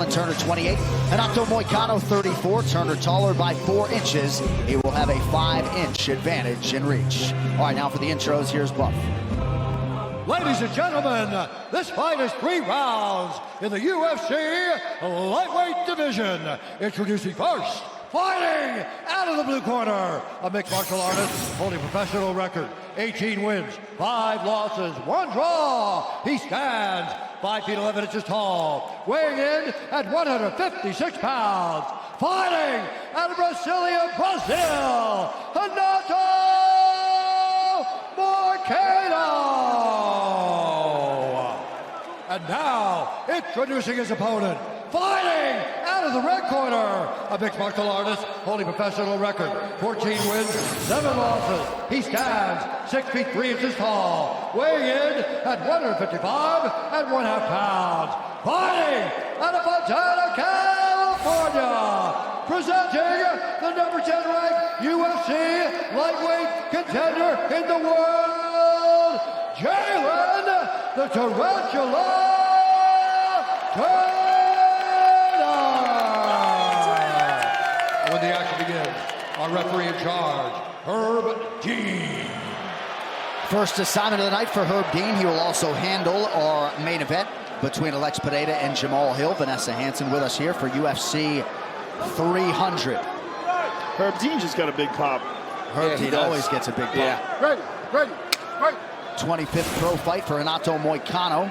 Turner 28, Renato Moicano 34. Turner taller by 4 inches. He will have a 5-inch advantage in reach. All right, now for the intros, here's Buff. Ladies and gentlemen, this fight is 3 rounds in the UFC lightweight division. Introducing first, fighting out of the blue corner, a mixed martial artist holding professional record, 18 wins, 5 losses, 1 draw. He stands 5 feet 11 inches tall, weighing in at 156 pounds, fighting out of Brasilia, Brazil, Renato Moicano. And now, introducing his opponent, fighting out of the red corner, a mixed martial artist holding professional record, 14 wins, 7 losses. He stands 6 feet 3 inches tall, weighing in at 155 and 1/2 pounds, fighting out of Montana, California, presenting the number 10 ranked UFC lightweight contender in the world, Jalin the Tarantula When the action begins, our referee in charge, Herb Dean. First assignment of the night for Herb Dean. He will also handle our main event between Alex Pereira and Jamal Hill. Vanessa Hansen with us here for UFC 300. Herb Dean just got a big pop. Herb Dean always gets a big pop. Yeah. Ready. 25th pro fight for Renato Moicano.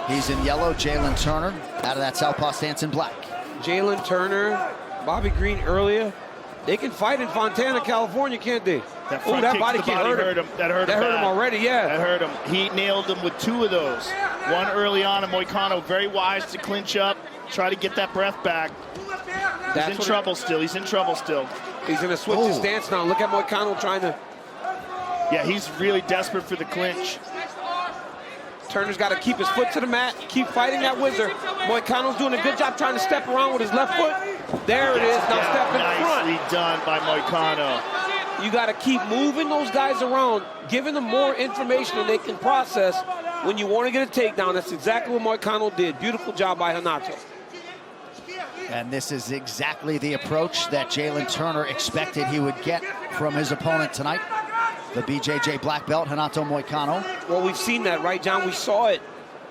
He's in yellow. Jalin Turner out of that southpaw stance in black. Jalin Turner, Bobby Green earlier. They can fight in Fontana, California, can't they? That front kick body to the kick body hurt him. That hurt him already, yeah. That hurt him. He nailed him with 2 of those. One early on, and Moicano very wise to clinch up, try to get that breath back. He's in trouble still. He's going to switch his stance now. Look at Moicano trying to... Yeah, he's really desperate for the clinch. Turner's got to keep his foot to the mat, keep fighting that whizzer. Moicano's doing a good job trying to step around with his left foot. There it is, now step in front. Nicely done by Moicano. You got to keep moving those guys around, giving them more information that they can process when you want to get a takedown. That's exactly what Moicano did. Beautiful job by Renato. And this is exactly the approach that Jalin Turner expected he would get from his opponent tonight. The BJJ black belt, Renato Moicano. Well, we've seen that, right, John? We saw it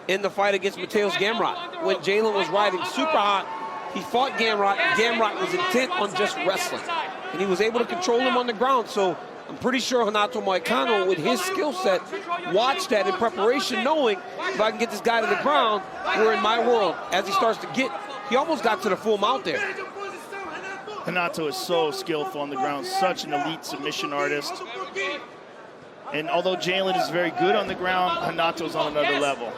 in the fight against Mateus Gamrot. When Jalin was riding super hot, he fought Gamrot. Gamrot was intent on just wrestling. And he was able to control him on the ground. So I'm pretty sure Renato Moicano, with his skill set, watched that in preparation, knowing if I can get this guy to the ground, we're in my world. As he starts to get, he almost got to the full mount there. Renato is so skillful on the ground, such an elite submission artist. And although Jalin is very good on the ground, Renato's on another level.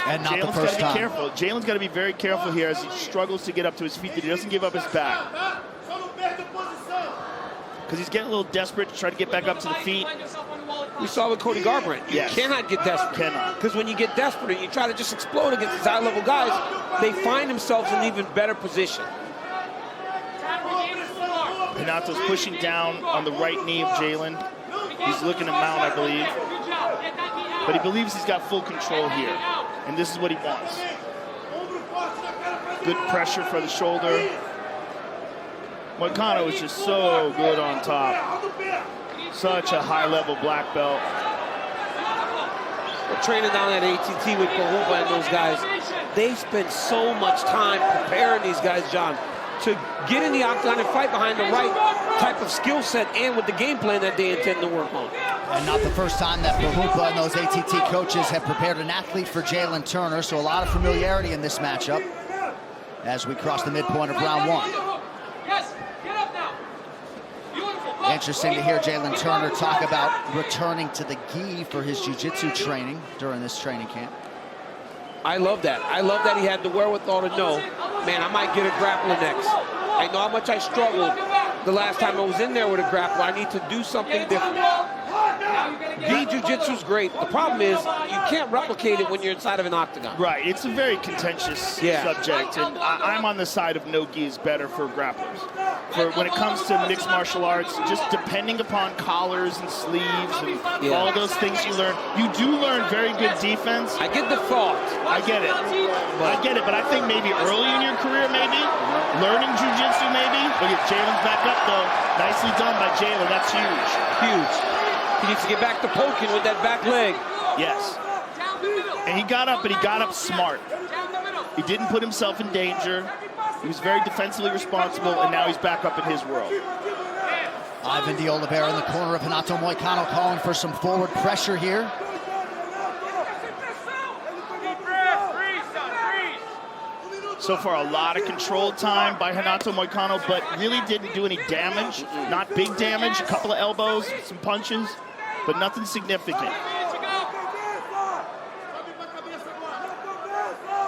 And not the first time. Careful. Jalen's got to be very careful here as he struggles to get up to his feet, that he doesn't give up his back. Because he's getting a little desperate to try to get back up to the feet. We saw with Cody Garbrandt. You cannot get desperate. Cannot. Because when you get desperate and you try to just explode against these high-level guys, they find themselves in an even better position. Renato's pushing down on the right knee of Jalin. He's looking to mount, I believe. But he believes he's got full control here. And this is what he wants. Good pressure for the shoulder. Moicano is just so good on top. Such a high-level black belt. We're training down at ATT with Kahupa and those guys. They spend so much time preparing these guys, John, to get in the octagon and fight behind the right type of skill set and with the game plan that they intend to work on. And not the first time that Bahupa and those ATT coaches have prepared an athlete for Jalin Turner, so a lot of familiarity in this matchup as we cross the midpoint of round 1. Interesting to hear Jalin Turner talk about returning to the gi for his jiu-jitsu training during this training camp. I love that. I love that he had the wherewithal to know, man, I might get a grappler next. I know how much I struggled the last time I was in there with a grappler. I need to do something different. Gi jiu-jitsu's great. The problem is you can't replicate it when you're inside of an octagon. Right. It's a very contentious subject, and I'm on the side of no gi is better for grapplers. for when it comes to mixed martial arts, just depending upon collars and sleeves and all those things you learn. You do learn very good defense. I get the thought. I get it. But I think maybe early in your career, maybe, learning jiu-jitsu maybe. Look at Jalen's back up, though. Nicely done by Jalen. That's huge. Huge. He needs to get back to poking with that back leg. Yes. And he got up, and he got up smart. He didn't put himself in danger. He was very defensively responsible, and now he's back up in his world. Ivan de Oliveira in the corner of Renato Moicano calling for some forward pressure here. So far, a lot of control time by Renato Moicano, but really didn't do any damage. Not big damage, a couple of elbows, some punches, but nothing significant.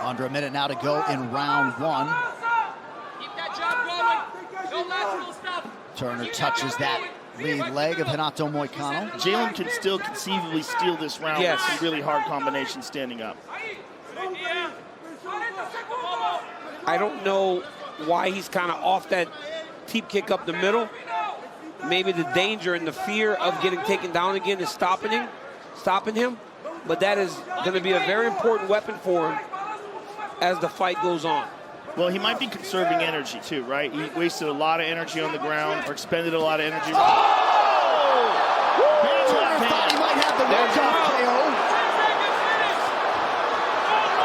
Under a minute now to go in round one. Turner touches that lead leg of Renato Moicano. Jalin can still conceivably steal this round with some really hard combinations standing up. I don't know why he's kind of off that teep kick up the middle. Maybe the danger and the fear of getting taken down again is stopping him. But that is going to be a very important weapon for him as the fight goes on. Well, he might be conserving energy too, right? He wasted a lot of energy on the ground, or expended a lot of energy. Turner thought he might have the knockout KO.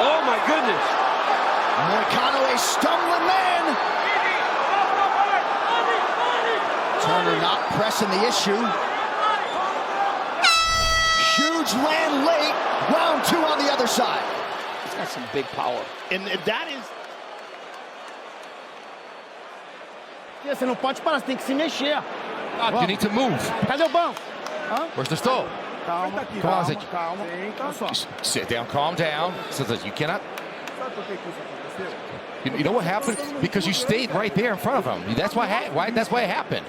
Oh my goodness. Moicano a stumbling man. Turner not pressing the issue. Huge land late. Round two on the other side. He's got some big power. And that is... Você não pode parar, você tem que se mexer. You need to move. Cadê o banco? Where's the stove? Calma, Come on, Zeke. calma. Sit down, calm down. So that you cannot. You know what happened? Because you stayed right there in front of him. That's why it happened.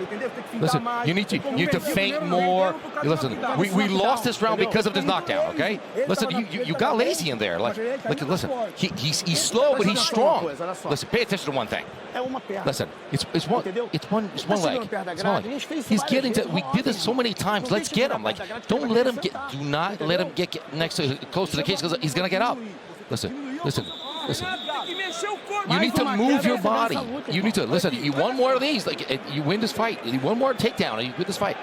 Listen, you need to feint more. Listen, we lost this round because of this knockdown. Okay. Listen, you got lazy in there. Like listen, he's slow but he's strong. Listen, pay attention to one thing. Listen, it's one leg. It's one leg. He's getting to. We did this so many times. Let's get him. Like, don't let him get. Do not let him get close to the cage because he's gonna get up. Listen. You need to move your body. You need to listen. You one more of these, like you win this fight. One more takedown, and you win this fight.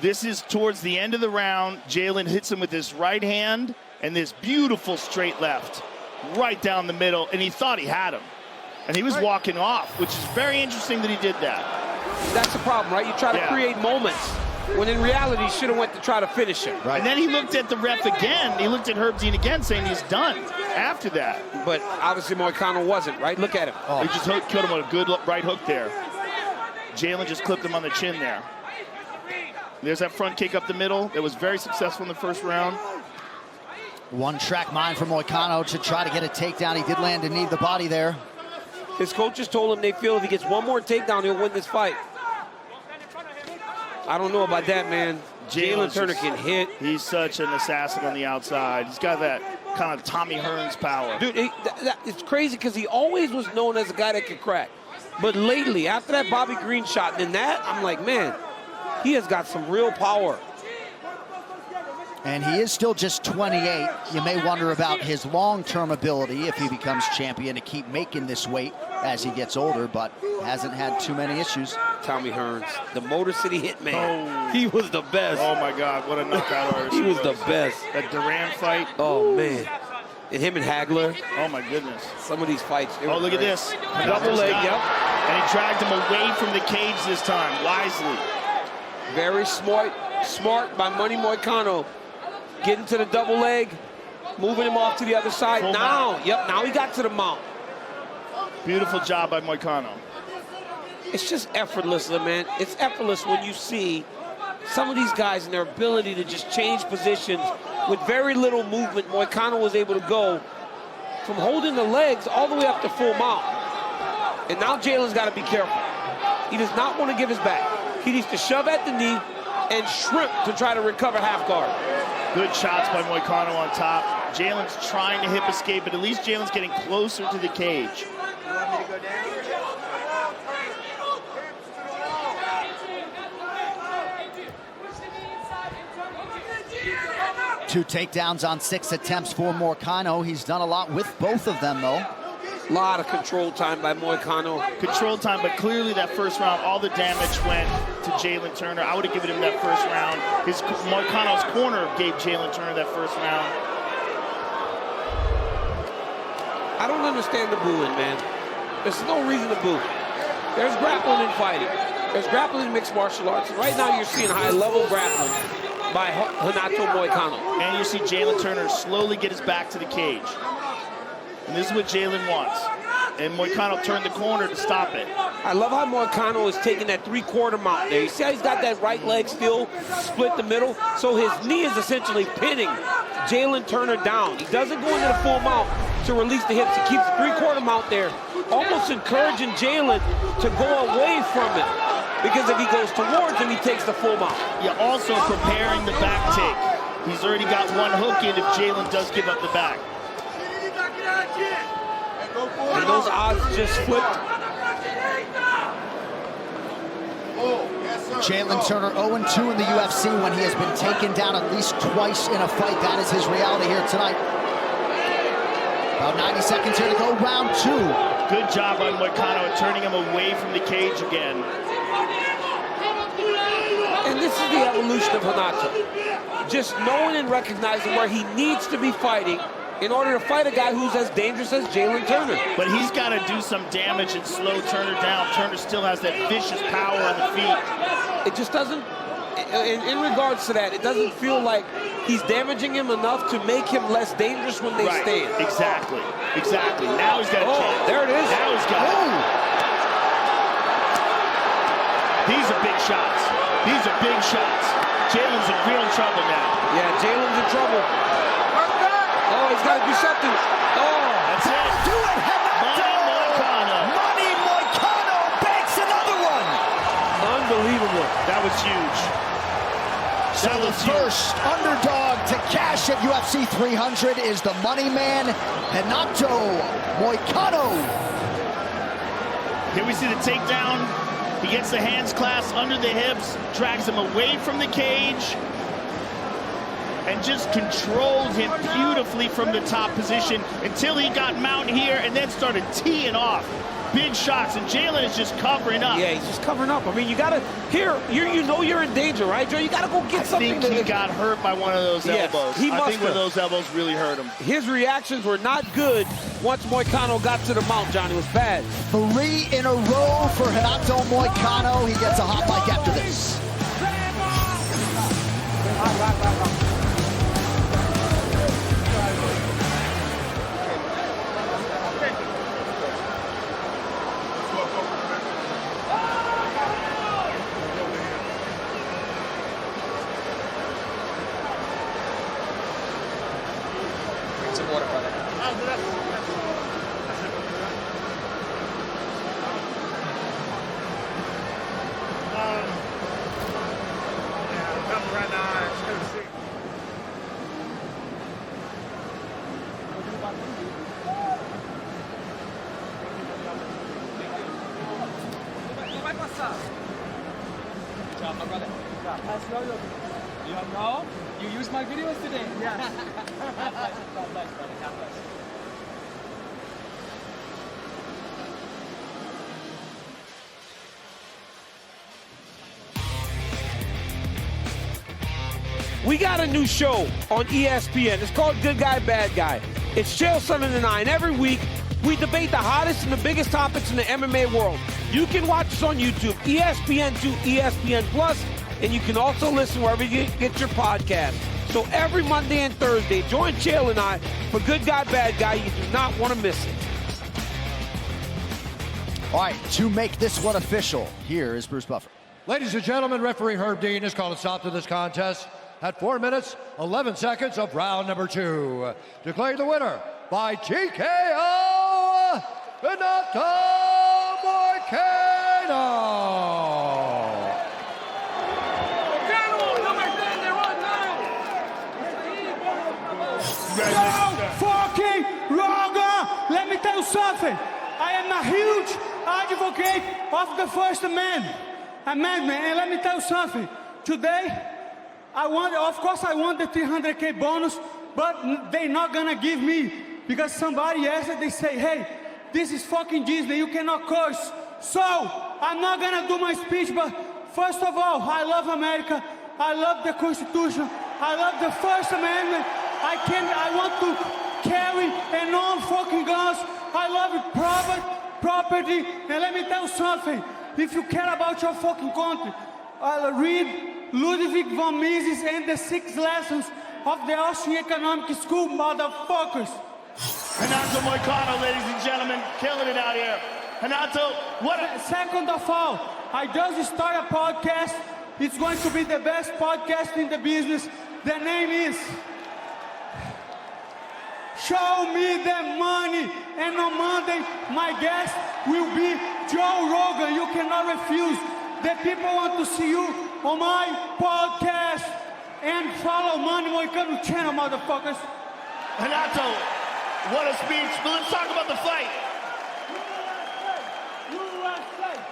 This is towards the end of the round. Jalin hits him with his right hand and this beautiful straight left, right down the middle, and he thought he had him, and he was walking off, which is very interesting that he did that. That's the problem, right? You try to create moments when in reality, he should have went to try to finish him. Right. And then he looked at the ref again. He looked at Herb Dean again, saying he's done after that. But obviously Moicano wasn't, right? Look at him. He just killed him with a good right hook there. Jalin just clipped him on the chin there. There's that front kick up the middle. It was very successful in the first round. One-track mind for Moicano to try to get a takedown. He did land a knee to the body there. His coaches told him they feel if he gets one more takedown, he'll win this fight. I don't know about that, man. Jalin Turner can hit. He's such an assassin on the outside. He's got that kind of Tommy Hearns power. Dude, it's crazy because he always was known as a guy that could crack. But lately, after that Bobby Green shot, and then that, I'm like, man, he has got some real power. And he is still just 28. You may wonder about his long-term ability if he becomes champion to keep making this weight as he gets older, but hasn't had too many issues. Tommy Hearns, the Motor City Hitman. Oh. He was the best. Oh, my God, what a knockout artist. He was the best. That Duran fight. Oh, man. And him and Hagler. Oh, my goodness. Some of these fights. Oh, look at this. Double leg, yep. And he dragged him away from the cage this time, wisely. Very smart by Money Moicano. Getting to the double leg, moving him off to the other side. Full now, mount. Yep, now he got to the mount. Beautiful job by Moicano. It's just effortless, man. It's effortless when you see some of these guys and their ability to just change positions with very little movement. Moicano was able to go from holding the legs all the way up to full mount. And now Jalen's got to be careful. He does not want to give his back. He needs to shove at the knee and shrimp to try to recover half guard. Good shots by Moicano on top. Jalen's trying to hip escape, but at least Jalen's getting closer to the cage. Two takedowns on 6 attempts for Moicano. He's done a lot with both of them, though. A lot of control time by Moicano. Control time, but clearly that first round, all the damage went to Jalin Turner. I would have given him that first round. Moicano's corner gave Jalin Turner that first round. I don't understand the booing, man. There's no reason to boo. There's grappling and fighting. There's grappling in mixed martial arts. Right now you're seeing high-level grappling by Renato Moicano. And you see Jalin Turner slowly get his back to the cage. And this is what Jalin wants. And Moicano turned the corner to stop it. I love how Moicano is taking that three-quarter mount there. You see how he's got that right leg still split the middle? So his knee is essentially pinning Jalin Turner down. He doesn't go into the full mount to release the hips. He keeps the three-quarter mount there, almost encouraging Jalin to go away from it. Because if he goes towards him, he takes the full mount. Yeah, also preparing the back take. He's already got one hook in if Jalin does give up the back. And those odds just flipped. Jalin Turner 0-2 in the UFC when he has been taken down at least twice in a fight. That is his reality here tonight. About 90 seconds here to go, round 2. Good job by Moicano at turning him away from the cage again. And this is the evolution of Renato. Just knowing and recognizing where he needs to be fighting in order to fight a guy who's as dangerous as Jalin Turner. But he's got to do some damage and slow Turner down. Turner still has that vicious power on the feet. It just doesn't, in regards to that, it doesn't feel like he's damaging him enough to make him less dangerous when they stand. Exactly, exactly. Now he's got a chance. There it is. Now he's got it. These are big shots. These are big shots. Jalen's in real trouble now. Yeah, Jalen's in trouble. Oh, he's got to do something. Oh, that's it. Do it, Renato! Money Moicano banks another one. Unbelievable. That was huge. So the first underdog to cash at UFC 300 is the money man, Renato Moicano. Here we see the takedown. He gets the hands clasped under the hips, drags him away from the cage, and just controlled him beautifully from the top position until he got mount here and then started teeing off. Big shots, and Jalin is just covering up. Yeah, he's just covering up. I mean, you gotta, you know you're in danger, right, Joe? You gotta go get something. I think he got hurt by one of those elbows. He must I think one of those elbows really hurt him. His reactions were not good once Moicano got to the mount, Johnny. It was bad. 3 in a row for Renato Moicano. He gets a hot mic after this. You know? You use my videos today? Yes. God bless, brother. God bless. We got a new show on ESPN. It's called Good Guy, Bad Guy. It's Chael Sonnen and I, and every week we debate the hottest and the biggest topics in the MMA world. You can watch us on YouTube, ESPN2, ESPN Plus, and you can also listen wherever you get your podcast. So every Monday and Thursday, join Chael and I for Good Guy, Bad Guy. You do not want to miss it. All right, to make this one official, here is Bruce Buffer. Ladies and gentlemen, referee Herb Dean has called a stop to this contest at 4 minutes, 11 seconds of round number 2. Declared the winner by TKO, Renato Moicano. I'm a huge advocate of the First Amendment. And let me tell you something. Today, of course I want the 300K bonus, but they're not gonna give me because somebody asked it, they say, hey, this is fucking Disney, you cannot curse. So, I'm not gonna do my speech, but first of all, I love America, I love the Constitution, I love the First Amendment, I want to carry and own fucking guns, I love property, and let me tell you something, if you care about your fucking country, read Ludwig von Mises and the 6 lessons of the Austrian Economic School, motherfuckers. Renato Moicano, ladies and gentlemen, killing it out here. Renato, Second of all, I just started a podcast. It's going to be the best podcast in the business. The name is Show Me the Money. And on Monday, my guest will be Joe Rogan. You cannot refuse. The people want to see you on my podcast. And follow Money Moicano channel, motherfuckers. Renato, what a speech. But let's talk about the fight.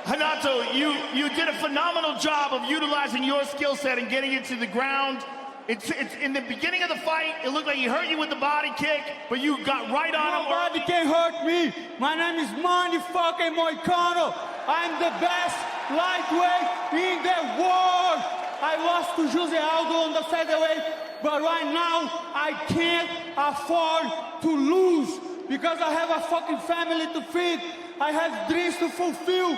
Renato, you did a phenomenal job of utilizing your skill set and getting it to the ground. It's in the beginning of the fight, it looked like he hurt you with the body kick, but you got right on him. Nobody can hurt me. My name is Money fucking Moicano. I'm the best lightweight in the world. I lost to Jose Aldo on the featherweight, but right now I can't afford to lose because I have a fucking family to feed. I have dreams to fulfill,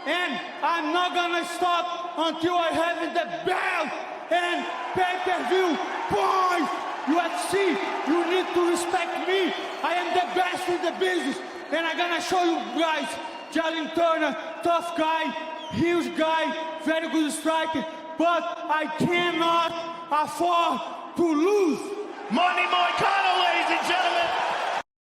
and I'm not gonna stop until I have the belt and pay-per-view points. UFC, you need to respect me. I am the best in the business, and I'm gonna show you guys. Jalin Turner, tough guy, huge guy, very good striker. But I cannot afford to lose.